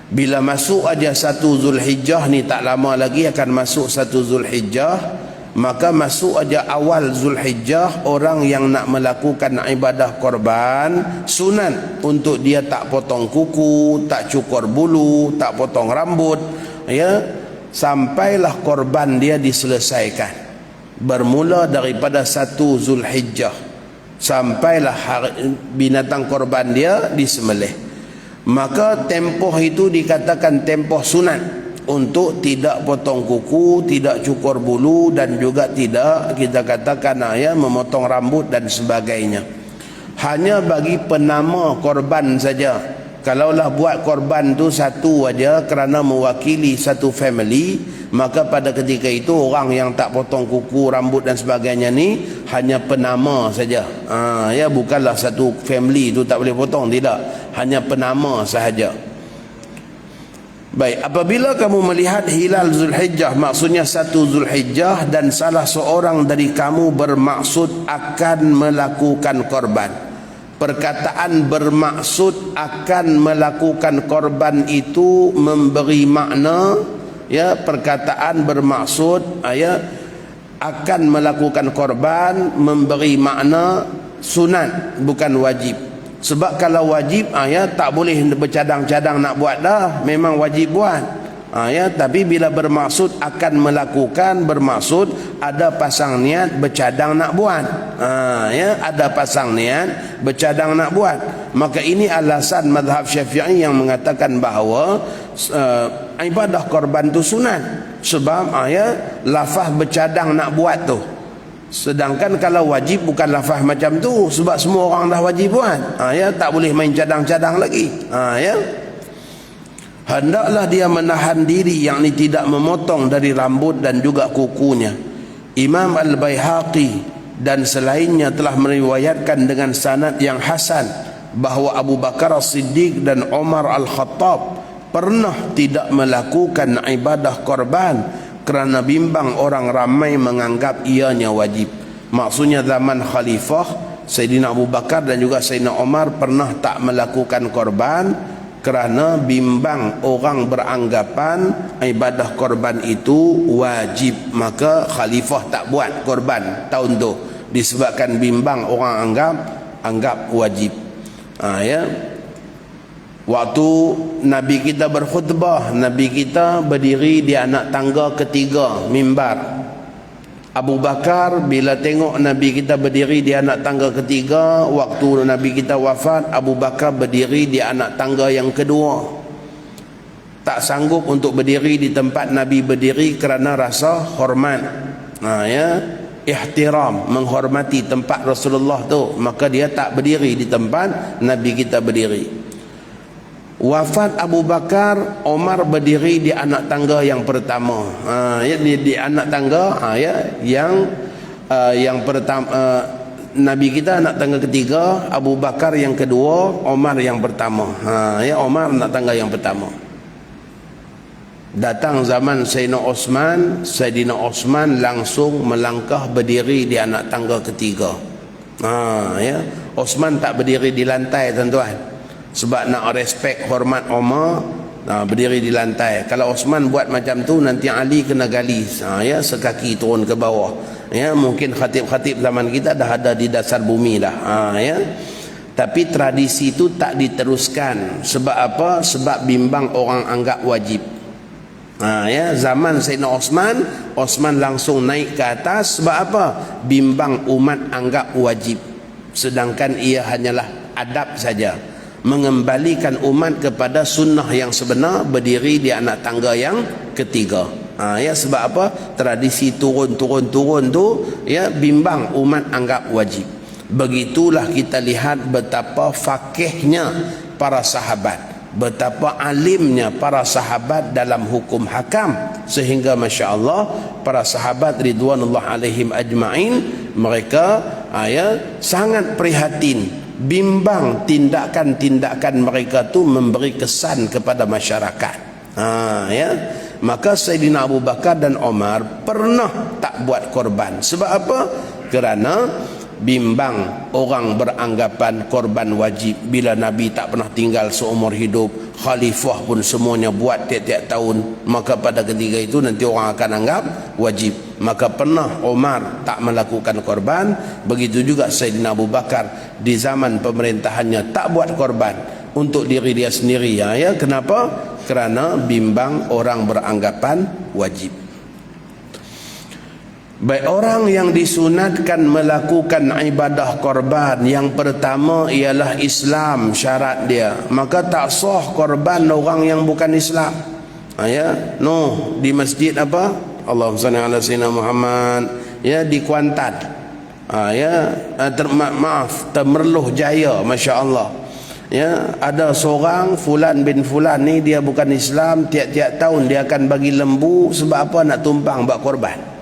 Bila masuk aja 1 Zulhijjah ni, tak lama lagi akan masuk 1 Zulhijjah, maka masuk aja awal Zulhijjah, orang yang nak melakukan ibadah korban sunan untuk dia tak potong kuku, tak cukur bulu, tak potong rambut, ya, sampailah korban dia diselesaikan. Bermula daripada 1 Zulhijjah sampailah binatang korban dia disembelih. Maka tempoh itu dikatakan tempoh sunat, untuk tidak potong kuku, tidak cukur bulu, dan juga tidak kita katakan memotong rambut dan sebagainya. Hanya bagi penama korban saja. Kalaulah buat korban tu satu aja kerana mewakili satu family, maka pada ketika itu orang yang tak potong kuku, rambut dan sebagainya ni hanya penama saja. Ya, bukanlah satu family tu tak boleh potong, tidak, hanya penama sahaja. Baik, apabila kamu melihat hilal Zulhijjah, maksudnya 1 Zulhijjah, dan salah seorang dari kamu bermaksud akan melakukan korban. Perkataan bermaksud akan melakukan korban itu memberi makna, ya, perkataan bermaksud akan melakukan korban memberi makna sunat, bukan wajib. Sebab kalau wajib tak boleh bercadang-cadang nak buat dah, memang wajib buat. Tapi bila bermaksud akan melakukan, bermaksud ada pasang niat bercadang nak buat. Ada pasang niat bercadang nak buat. Maka ini alasan mazhab Syafi'i yang mengatakan bahawa ibadah korban tu sunat. Sebab lafaz bercadang nak buat tu. Sedangkan kalau wajib bukan lafaz macam tu, sebab semua orang dah wajib buat. Tak boleh main cadang-cadang lagi. Hendaklah dia menahan diri, yakni tidak memotong dari rambut dan juga kukunya. Imam Al-Baihaqi dan selainnya telah meriwayatkan dengan sanad yang hasan bahawa Abu Bakar As-Siddiq dan Umar Al-Khattab pernah tidak melakukan ibadah korban kerana bimbang orang ramai menganggap ianya wajib. Maksudnya zaman khalifah Sayyidina Abu Bakar dan juga Sayyidina Umar pernah tak melakukan korban kerana bimbang orang beranggapan ibadah korban itu wajib. Maka khalifah tak buat korban tahun tu disebabkan bimbang orang anggap wajib. Waktu Nabi kita berkhutbah, Nabi kita berdiri di anak tangga ketiga mimbar. Abu Bakar bila tengok Nabi kita berdiri di anak tangga ketiga, waktu Nabi kita wafat, Abu Bakar berdiri di anak tangga yang kedua. Tak sanggup untuk berdiri di tempat Nabi berdiri kerana rasa hormat. Ihtiram, menghormati tempat Rasulullah tu. Maka dia tak berdiri di tempat Nabi kita berdiri. Wafat Abu Bakar, Omar berdiri di anak tangga yang pertama. Di anak tangga yang pertama. Nabi kita anak tangga ketiga, Abu Bakar yang kedua, Omar yang pertama. Omar anak tangga yang pertama. Datang zaman Sayyidina Osman langsung melangkah berdiri di anak tangga ketiga. Osman tak berdiri di lantai, tuan-tuan. Sebab nak respect, hormat Umar, berdiri di lantai. Kalau Osman buat macam tu, nanti Ali kena gali, sekaki turun ke bawah. Mungkin khatib-khatib zaman kita dah ada di dasar bumi dah. Tapi tradisi itu tak diteruskan. Sebab apa? Sebab bimbang orang anggap wajib. Zaman Sayyidina Osman langsung naik ke atas. Sebab apa? Bimbang umat anggap wajib. Sedangkan ia hanyalah adab saja, mengembalikan umat kepada sunnah yang sebenar, berdiri di anak tangga yang ketiga. Sebab apa? Tradisi turun tu bimbang umat anggap wajib. Begitulah kita lihat betapa faqihnya para sahabat, betapa alimnya para sahabat dalam hukum hakam, sehingga masya-Allah para sahabat ridwanullah alaihim ajma'in, mereka sangat prihatin, bimbang tindakan-tindakan mereka tu memberi kesan kepada masyarakat. Ya, maka Sayyidina Abu Bakar dan Omar pernah tak buat korban. Sebab apa? Kerana bimbang orang beranggapan korban wajib. Bila Nabi tak pernah tinggal seumur hidup, khalifah pun semuanya buat tiap-tiap tahun, maka pada ketika itu nanti orang akan anggap wajib. Maka pernah Omar tak melakukan korban. Begitu juga Sayyidina Abu Bakar di zaman pemerintahannya tak buat korban untuk diri dia sendiri. Ya, kenapa? Kerana bimbang orang beranggapan wajib. Baik, orang yang disunatkan melakukan ibadah korban, yang pertama ialah Islam, syarat dia. Maka tak sah korban orang yang bukan Islam. Ya, di masjid apa? Allahumma salli ala sayyidina Muhammad. Ya, di Kuantan. Temerloh Jaya, masya-Allah. Ya, ada seorang Fulan bin Fulan ni, dia bukan Islam, tiap-tiap tahun dia akan bagi lembu. Sebab apa? Nak tumpang buat korban.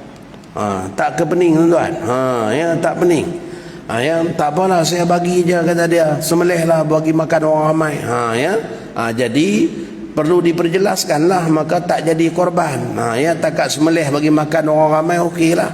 Tak kepening tuan-tuan. Ya, tak pening. Ya, tak apalah, saya bagi je, kata dia. Sembelihlah bagi makan orang ramai. Jadi perlu diperjelaskanlah, maka tak jadi korban. Ya, takat sembelih bagi makan orang ramai, okeylah.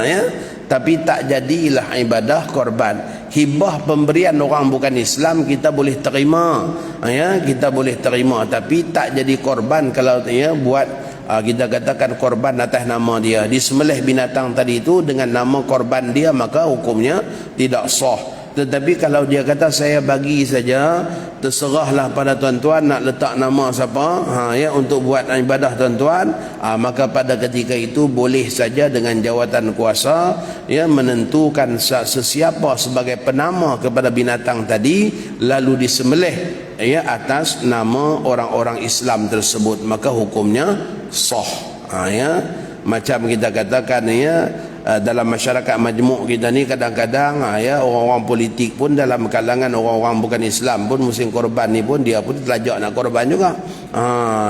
Ya, tapi tak jadilah ibadah korban. Hibah pemberian orang bukan Islam kita boleh terima. Ya, kita boleh terima, tapi tak jadi korban kalau dia buat kita katakan korban atas nama dia. Disembelih binatang tadi itu dengan nama korban dia, maka hukumnya tidak sah. Tetapi kalau dia kata saya bagi saja, terserahlah pada tuan-tuan nak letak nama siapa, ya, untuk buat ibadah tuan-tuan, maka pada ketika itu boleh saja dengan jawatan kuasa, ya, menentukan sesiapa sebagai penama kepada binatang tadi, lalu disembelih, ya, atas nama orang-orang Islam tersebut, maka hukumnya sah. Ya, macam kita katakan, ya, dalam masyarakat majmuk kita ni kadang-kadang, ya, orang-orang politik pun dalam kalangan orang-orang bukan Islam pun musim korban ni pun dia pun telajak nak korban juga.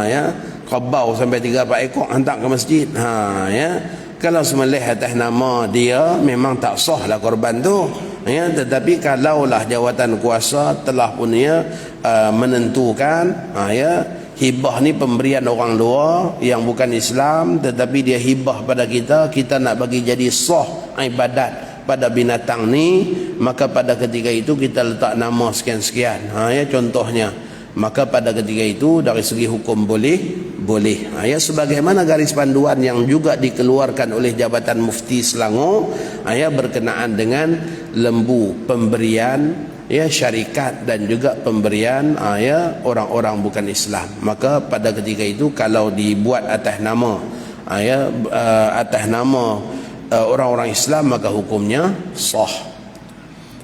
Ya, kebau sampai 3-4 ekor hantar ke masjid. Ya, kalau sembelih atas nama dia memang tak sah lah korban tu. Ya, tetapi kalaulah jawatan kuasa telah pun, ya, menentukan, ya, hibah ni pemberian orang luar yang bukan Islam, tetapi dia hibah pada kita, kita nak bagi jadi sah ibadat pada binatang ni, maka pada ketika itu kita letak nama sekian-sekian. Ya, contohnya, maka pada ketika itu dari segi hukum boleh. Ya, sebagaimana garis panduan yang juga dikeluarkan oleh Jabatan Mufti Selangor, ya, berkenaan dengan lembu pemberian, ya, syarikat dan juga pemberian, ya, orang-orang bukan Islam. Maka pada ketika itu kalau dibuat atas nama, ya, atas nama orang-orang Islam, maka hukumnya sah.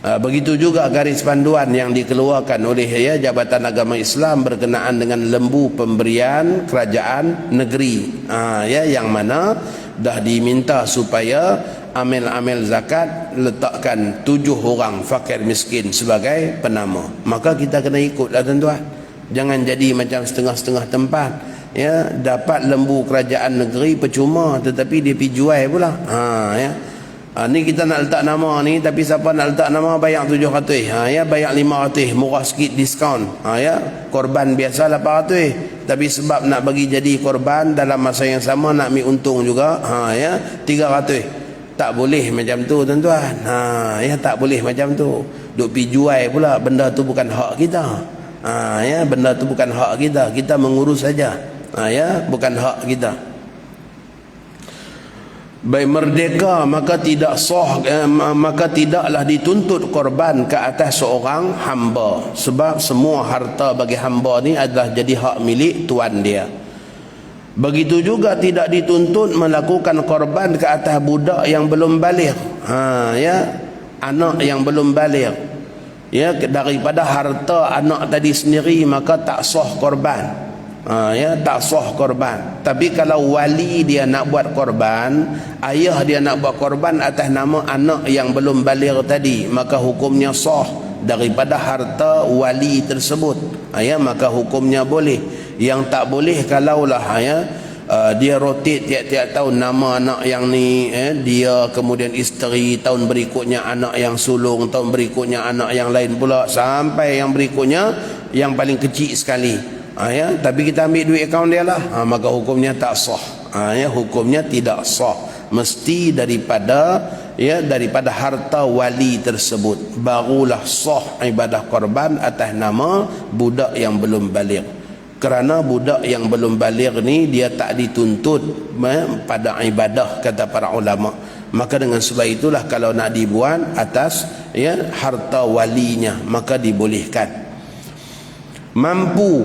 Begitu juga garis panduan yang dikeluarkan oleh, ya, Jabatan Agama Islam berkenaan dengan lembu pemberian kerajaan negeri, ya, yang mana dah diminta supaya amil-amil zakat letakkan 7 orang fakir miskin sebagai penama. Maka kita kena ikutlah tuan-tuan. Jangan jadi macam setengah-setengah tempat, ya, dapat lembu kerajaan negeri percuma tetapi dia pergi jual pula. Ya, ni kita nak letak nama ni, tapi siapa nak letak nama bayar 700, ya, bayar 500, murah sikit diskaun. Ya, korban biasa 800, tapi sebab nak bagi jadi korban dalam masa yang sama nak ambil untung juga, ya, 300. Tak boleh macam tu tuan-tuan. Ya, tak boleh macam tu. Duk pi jual pula, benda tu bukan hak kita. Ya, benda tu bukan hak kita. Kita mengurus saja. Ya, bukan hak kita. Baik, merdeka maka tidak sah, maka tidaklah dituntut korban ke atas seorang hamba, sebab semua harta bagi hamba ni adalah jadi hak milik tuan dia. Begitu juga tidak dituntut melakukan korban ke atas budak yang belum baligh, ya, anak yang belum baligh, ya, daripada harta anak tadi sendiri, maka tak sah korban. Ya, tak sah korban. Tapi kalau wali dia nak buat korban, ayah dia nak buat korban atas nama anak yang belum baligh tadi, maka hukumnya sah daripada harta wali tersebut. Ya, maka hukumnya boleh. Yang tak boleh kalaulah, ya, dia rotate tiap-tiap tahun nama anak yang ni, dia kemudian isteri, tahun berikutnya anak yang sulung, tahun berikutnya anak yang lain pula, sampai yang berikutnya yang paling kecil sekali. Ya, tapi kita ambil duit akaun dia lah, maka hukumnya tak sah. Ya, hukumnya tidak sah, mesti daripada harta wali tersebut barulah sah ibadah korban atas nama budak yang belum baligh. Kerana budak yang belum baligh ni dia tak dituntut pada ibadah, kata para ulama. Maka dengan sebab itulah kalau nak dibuat atas harta walinya maka dibolehkan. Mampu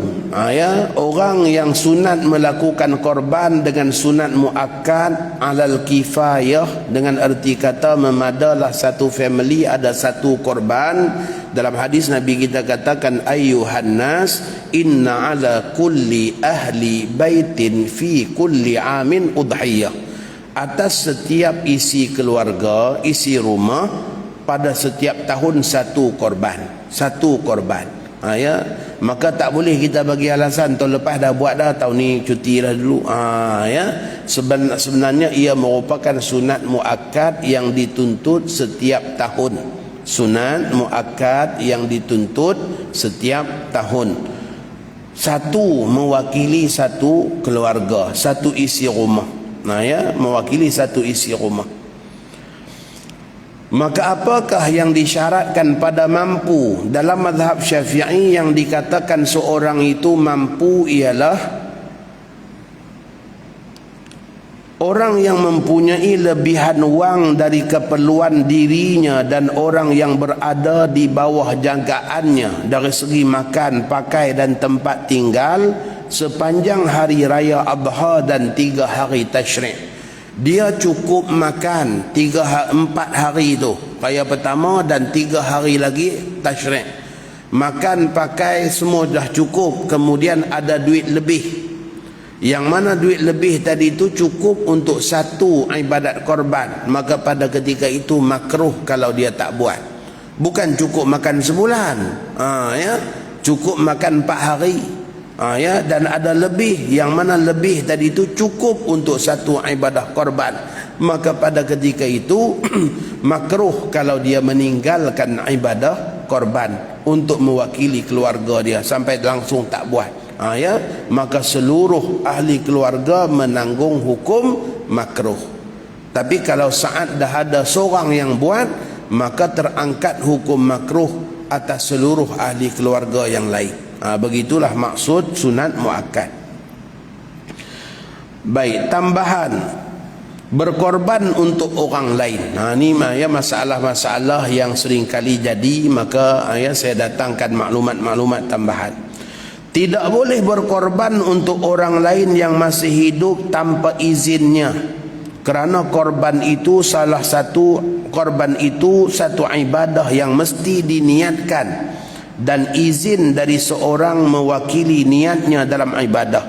orang yang sunat melakukan korban dengan sunat muakkad alal kifayah, dengan erti kata memadalah satu family ada satu korban. Dalam hadis Nabi kita katakan, ayyuhan nas inna ala kulli ahli baitin fi kulli amin udhiyah, atas setiap isi keluarga, isi rumah, pada setiap tahun satu korban. Maka tak boleh kita bagi alasan tahun lepas dah buat dah, tahun ni cuti dah dulu. Sebenarnya ia merupakan sunat muakkad yang dituntut setiap tahun. Sunat muakkad yang dituntut setiap tahun. Satu mewakili satu keluarga, satu isi rumah. Mewakili satu isi rumah. Maka apakah yang disyaratkan pada mampu? Dalam mazhab Syafi'i yang dikatakan seorang itu mampu ialah orang yang mempunyai lebihan wang dari keperluan dirinya dan orang yang berada di bawah jagaannya dari segi makan, pakai dan tempat tinggal sepanjang hari raya Adha dan 3 hari Tasyrik. Dia cukup makan 4 hari itu, raya pertama dan 3 hari lagi Tasyrik. Makan, pakai semua dah cukup, kemudian ada duit lebih. Yang mana duit lebih tadi itu cukup untuk satu ibadat korban, maka pada ketika itu makruh kalau dia tak buat. Bukan cukup makan sebulan, cukup makan 4 hari. Dan ada lebih, yang mana lebih tadi itu cukup untuk satu ibadah korban, maka pada ketika itu makruh kalau dia meninggalkan ibadah korban untuk mewakili keluarga dia sampai langsung tak buat. Maka seluruh ahli keluarga menanggung hukum makruh. Tapi kalau saat dah ada seorang yang buat, maka terangkat hukum makruh atas seluruh ahli keluarga yang lain. Begitulah maksud sunat muakkad. Baik, tambahan berkorban untuk orang lain. Ini masalah-masalah yang sering kali jadi, maka saya datangkan maklumat-maklumat tambahan. Tidak boleh berkorban untuk orang lain yang masih hidup tanpa izinnya, kerana korban itu satu ibadah yang mesti diniatkan dan izin dari seorang mewakili niatnya dalam ibadah.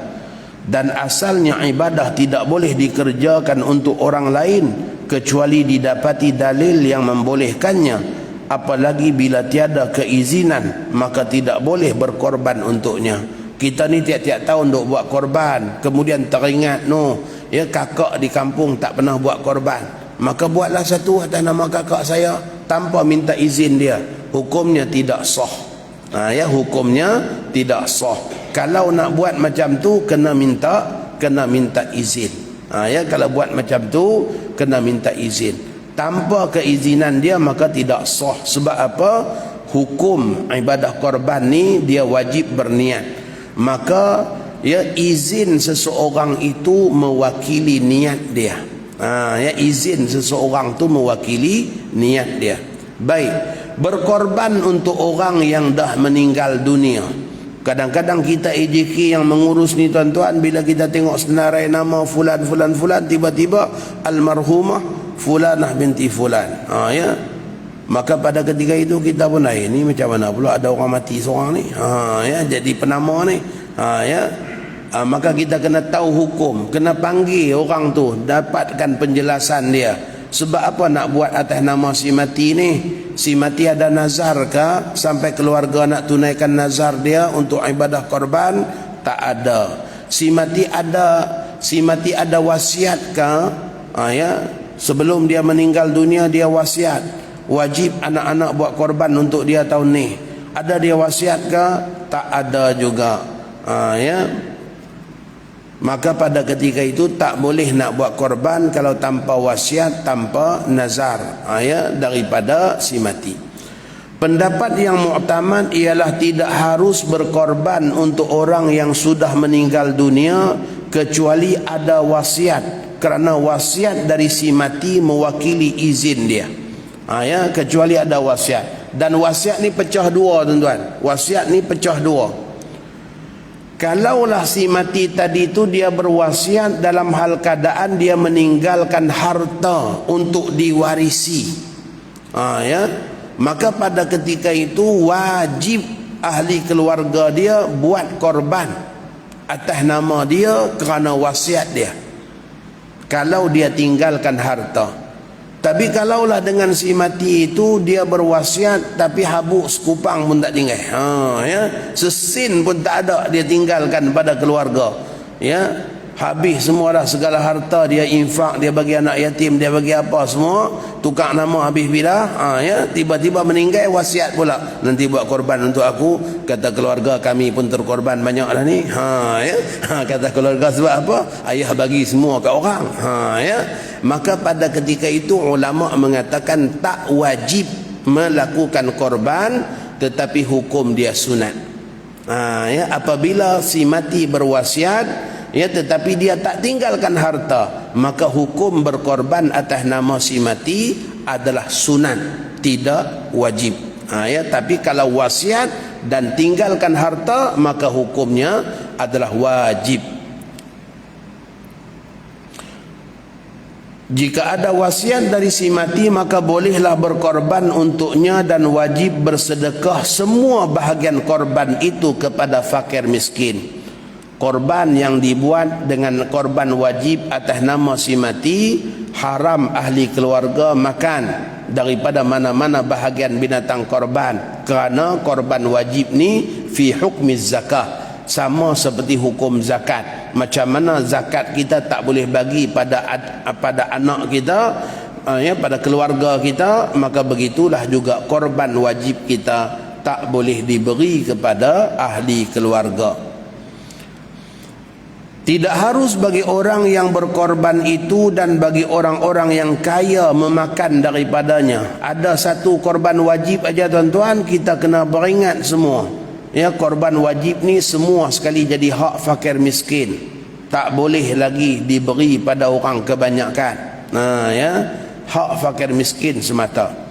Dan asalnya ibadah tidak boleh dikerjakan untuk orang lain kecuali didapati dalil yang membolehkannya. Apalagi bila tiada keizinan, maka tidak boleh berkorban untuknya. Kita ni tiap-tiap tahun duk buat korban, kemudian teringat kakak di kampung tak pernah buat korban, maka buatlah satu atas nama kakak saya tanpa minta izin dia. Hukumnya tidak sah. Hukumnya tidak sah. Kalau nak buat macam tu kena minta izin. Kalau buat macam tu kena minta izin. Tanpa keizinan dia maka tidak sah. Sebab apa? Hukum ibadah korban ni dia wajib berniat. Maka izin seseorang itu mewakili niat dia. Izin seseorang tu mewakili niat dia. Baik, berkorban untuk orang yang dah meninggal dunia. Kadang-kadang kita AJK yang mengurus ni tuan-tuan, bila kita tengok senarai nama fulan, tiba-tiba almarhumah fulanah binti fulan. Maka pada ketika itu kita pun ni macam mana pula ada orang mati seorang ni. Jadi penama ni. Maka kita kena tahu hukum, kena panggil orang tu, dapatkan penjelasan dia. Sebab apa nak buat atas nama si mati ni? Si mati ada nazar ke? Sampai keluarga nak tunaikan nazar dia untuk ibadah korban? Tak ada. Si mati ada wasiat ke? Sebelum dia meninggal dunia dia wasiat, wajib anak-anak buat korban untuk dia tahun ni. Ada dia wasiat ke? Tak ada juga. Ya, maka pada ketika itu tak boleh nak buat korban kalau tanpa wasiat, tanpa nazar, ya, daripada si mati. Pendapat yang muktamad ialah tidak harus berkorban untuk orang yang sudah meninggal dunia kecuali ada wasiat, kerana wasiat dari si mati mewakili izin dia. Ya, kecuali ada wasiat. Dan wasiat ni pecah dua, tuan-tuan. Wasiat ni pecah dua. Kalaulah si mati tadi tu dia berwasiat dalam hal keadaan dia meninggalkan harta untuk diwarisi, ya, maka pada ketika itu wajib ahli keluarga dia buat korban atas nama dia kerana wasiat dia, kalau dia tinggalkan harta. Tapi kalaulah dengan si mati itu dia berwasiat tapi habuk sekupang pun tak tinggal, ya, sesin pun tak ada dia tinggalkan pada keluarga, ya, habis semua dah segala harta dia infak, dia bagi anak yatim, dia bagi apa semua, tukar nama habis bila, ya, tiba-tiba meninggal wasiat pula, nanti buat korban untuk aku. Kata keluarga kami pun terkorban banyak dah ni, ya, kata keluarga sebab apa? Ayah bagi semua kat orang, ya. Maka pada ketika itu ulama mengatakan tak wajib melakukan korban, tetapi hukum dia sunat. Ya, apabila si mati berwasiat, ya, tetapi dia tak tinggalkan harta, maka hukum berkorban atas nama si mati adalah sunat, tidak wajib. Ya, tapi kalau wasiat dan tinggalkan harta, maka hukumnya adalah wajib. Jika ada wasiat dari si mati, maka bolehlah berkorban untuknya dan wajib bersedekah semua bahagian korban itu kepada fakir miskin. Korban yang dibuat dengan korban wajib atas nama si mati, haram ahli keluarga makan daripada mana-mana bahagian binatang korban, kerana korban wajib ni fi hukmi zakah, sama seperti hukum zakat. Macam mana zakat kita tak boleh bagi pada anak kita, ya, pada keluarga kita, maka begitulah juga korban wajib kita tak boleh diberi kepada ahli keluarga. Tidak harus bagi orang yang berkorban itu dan bagi orang-orang yang kaya memakan daripadanya. Ada satu korban wajib aja, tuan-tuan, kita kena beringat semua. Ya, korban wajib ni semua sekali jadi hak fakir miskin. Tak boleh lagi diberi pada orang kebanyakan. Ya, hak fakir miskin semata.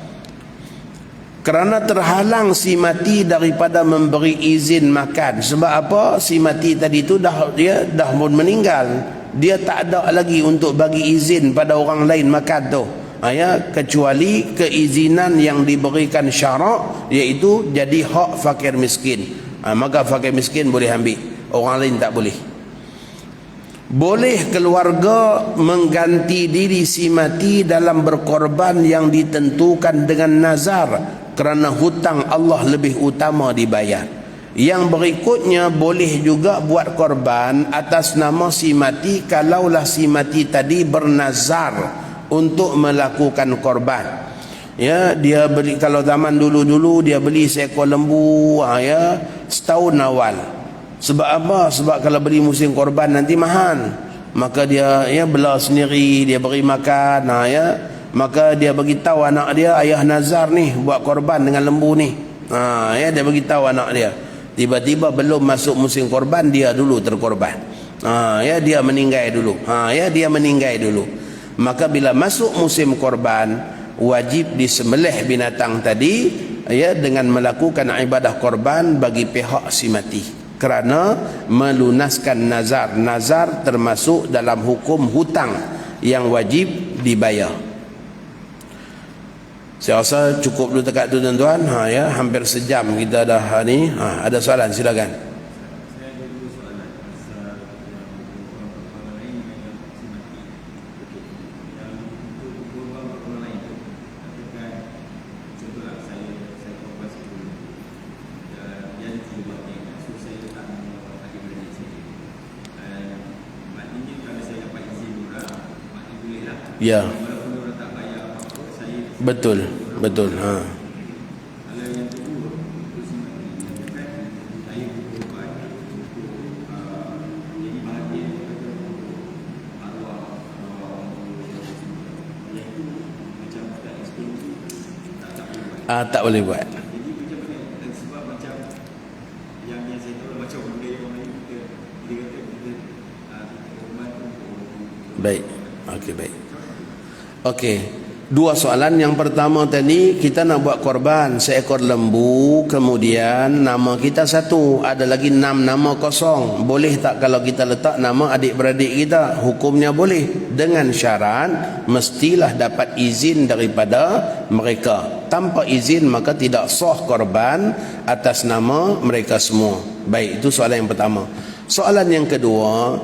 Kerana terhalang si mati daripada memberi izin makan. Sebab apa? Si mati tadi tu dia dah pun meninggal. Dia tak ada lagi untuk bagi izin pada orang lain makan tu. Ya, kecuali keizinan yang diberikan syarak, iaitu jadi hak fakir miskin. Maka fakir miskin boleh ambil, orang lain tak boleh. Boleh keluarga mengganti diri si mati dalam berkorban yang ditentukan dengan nazar, kerana hutang Allah lebih utama dibayar. Yang berikutnya, boleh juga buat korban atas nama si mati kalaulah si mati tadi bernazar untuk melakukan korban. Ya, dia beli, kalau zaman dulu-dulu dia beli seekor lembu, ya, setahun awal. Sebab apa? Sebab kalau beli musim korban nanti mahal. Maka dia, ya, bela sendiri, dia beri makan, ya. Maka dia bagi tahu anak dia, ayah nazar ni buat korban dengan lembu ni. Ya, dia bagi tahu anak dia. Tiba-tiba belum masuk musim korban, dia dulu terkorban. Ya, dia meninggal dulu. Ya, dia meninggal dulu. Maka bila masuk musim korban, wajib disembelih binatang tadi, ya, dengan melakukan ibadah korban bagi pihak si mati, kerana melunaskan nazar. Nazar termasuk dalam hukum hutang yang wajib dibayar. Saya rasa cukup dulu dekat tu, tuan-tuan. Ya, hampir sejam kita dah ni. Ada soalan, silakan. Ya, betul, betul. Tak boleh buat. Jadi macam mana? Dan sebab macam yang saya tahu macam budaya orang lain kita kata kita hormat untuk. Baik. Okey, baik. Okey. Dua soalan. Yang pertama tadi, kita nak buat korban seekor lembu, kemudian nama kita satu, ada lagi 6 nama kosong. Boleh tak kalau kita letak nama adik-beradik kita? Hukumnya boleh, dengan syarat mestilah dapat izin daripada mereka. Tanpa izin maka tidak sah korban atas nama mereka semua. Baik, itu soalan yang pertama. Soalan yang kedua,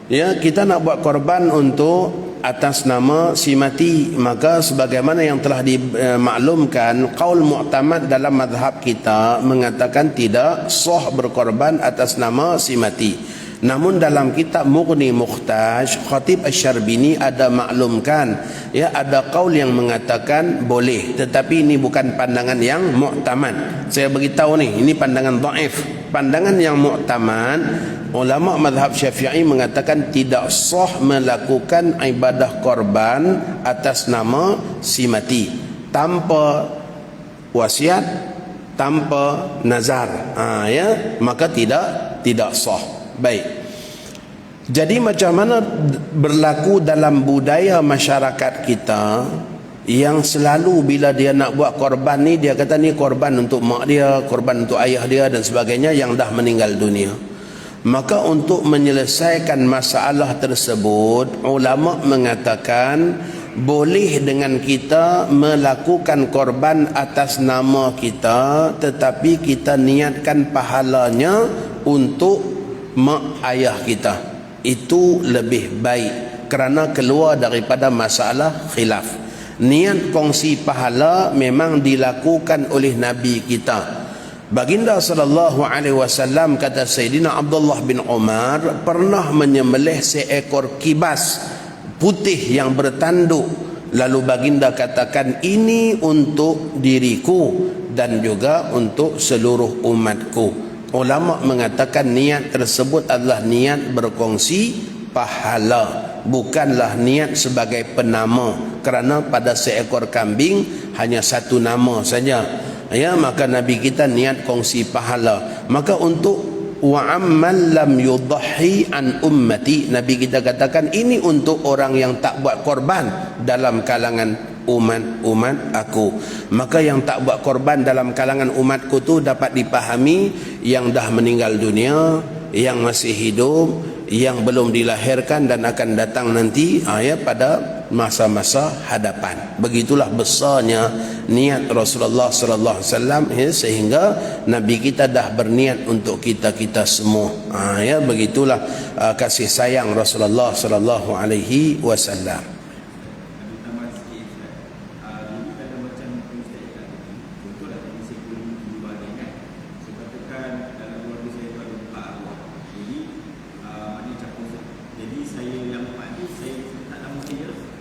ya, kita nak buat korban untuk atas nama si mati, maka sebagaimana yang telah dimaklumkan, qaul mu'tamad dalam mazhab kita mengatakan tidak sah berkorban atas nama si mati. Namun dalam kitab Mughni Mukhtaj, Khatib Asy-Syarbini ada maklumkan, ya, ada qaul yang mengatakan boleh, tetapi ini bukan pandangan yang mu'tamad. Saya beritahu ni, ini pandangan dhaif. Pandangan yang mu'tamad, ulama mazhab Syafi'i mengatakan tidak sah melakukan ibadah korban atas nama si mati tanpa wasiat, tanpa nazar, ya, maka tidak sah. Baik. Jadi macam mana berlaku dalam budaya masyarakat kita yang selalu bila dia nak buat korban ni, dia kata ni korban untuk mak dia, korban untuk ayah dia dan sebagainya yang dah meninggal dunia. Maka untuk menyelesaikan masalah tersebut, ulama mengatakan boleh dengan kita melakukan korban atas nama kita, tetapi kita niatkan pahalanya untuk mak ayah kita. Itu lebih baik kerana keluar daripada masalah khilaf. Niat kongsi pahala memang dilakukan oleh Nabi kita. Baginda sallallahu alaihi wasallam, kata Sayyidina Abdullah bin Umar, pernah menyembelih seekor kibas putih yang bertanduk. Lalu baginda katakan, ini untuk diriku dan juga untuk seluruh umatku. Ulama mengatakan niat tersebut adalah niat berkongsi pahala, bukanlah niat sebagai penama, kerana pada seekor kambing hanya satu nama saja, ya, maka Nabi kita niat kongsi pahala. Maka untuk wa amman lam yudhi an ummati, Nabi kita katakan ini untuk orang yang tak buat korban dalam kalangan umat aku. Maka yang tak buat korban dalam kalangan umatku tu dapat dipahami yang dah meninggal dunia, yang masih hidup, yang belum dilahirkan dan akan datang nanti, ya, pada masa-masa hadapan. Begitulah besarnya niat Rasulullah sallallahu alaihi wasallam, ya, sehingga Nabi kita dah berniat untuk kita semua. Ya, begitulah kasih sayang Rasulullah sallallahu alaihi wasallam.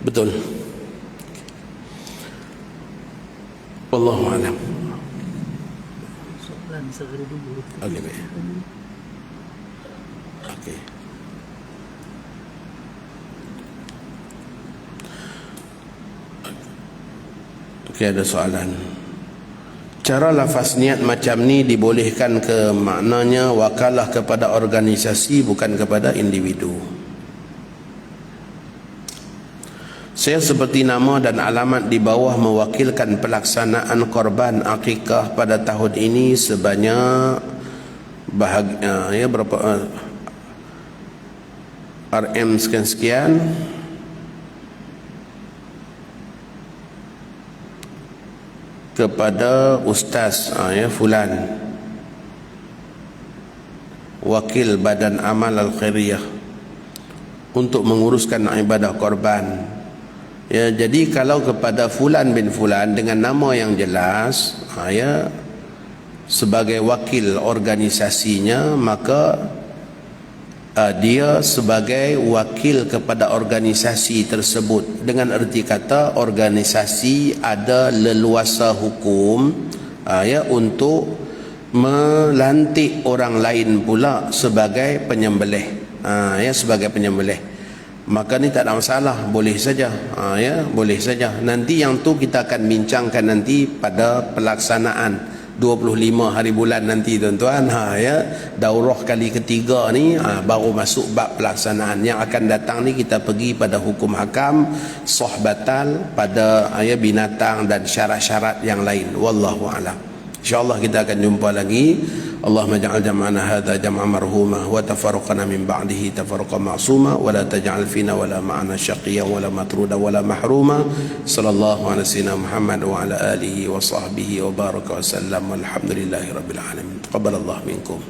Betul. Wallahu a'lam. Soalan segera dulu. Okey, baik. Okey. Okey, ada soalan. Cara lafaz niat macam ni dibolehkan ke, maknanya wakalah kepada organisasi bukan kepada individu. Saya seperti nama dan alamat di bawah mewakilkan pelaksanaan korban akikah pada tahun ini sebanyak berapa RM sekian-sekian. Kepada Ustaz Fulan, wakil Badan Amal Al-Khairiyah, untuk menguruskan ibadah korban. Ya, jadi kalau kepada Fulan bin Fulan dengan nama yang jelas, ya, sebagai wakil organisasinya, maka dia sebagai wakil kepada organisasi tersebut. Dengan erti kata organisasi ada leluasa hukum, ya, untuk melantik orang lain pula sebagai penyembelih, ya, sebagai penyembelih. maka ni tak ada masalah, boleh saja. Ya, boleh saja. Nanti yang tu kita akan bincangkan nanti pada pelaksanaan 25 hari bulan nanti tuan-tuan. Ya, daurah kali ketiga ni baru masuk bab pelaksanaan. Yang akan datang ni kita pergi pada hukum hakam, sah batal pada binatang dan syarat-syarat yang lain. Wallahu a'lam. InsyaAllah kita akan jumpa lagi. Allahumma ja'al jam'ana hadha jam'a marhuma wa tafarruqana min ba'dihi tafarruqa ma'suma wa la taj'al fina wa la ma'ana syaqiyyan wa la matruda wa la mahruma. Sallallahu ala sayyidina Muhammad wa ala alihi wa sahbihi wa baraka wa sallam. Walhamdulillahi rabbil alamin. Taqabbalallahu minkum.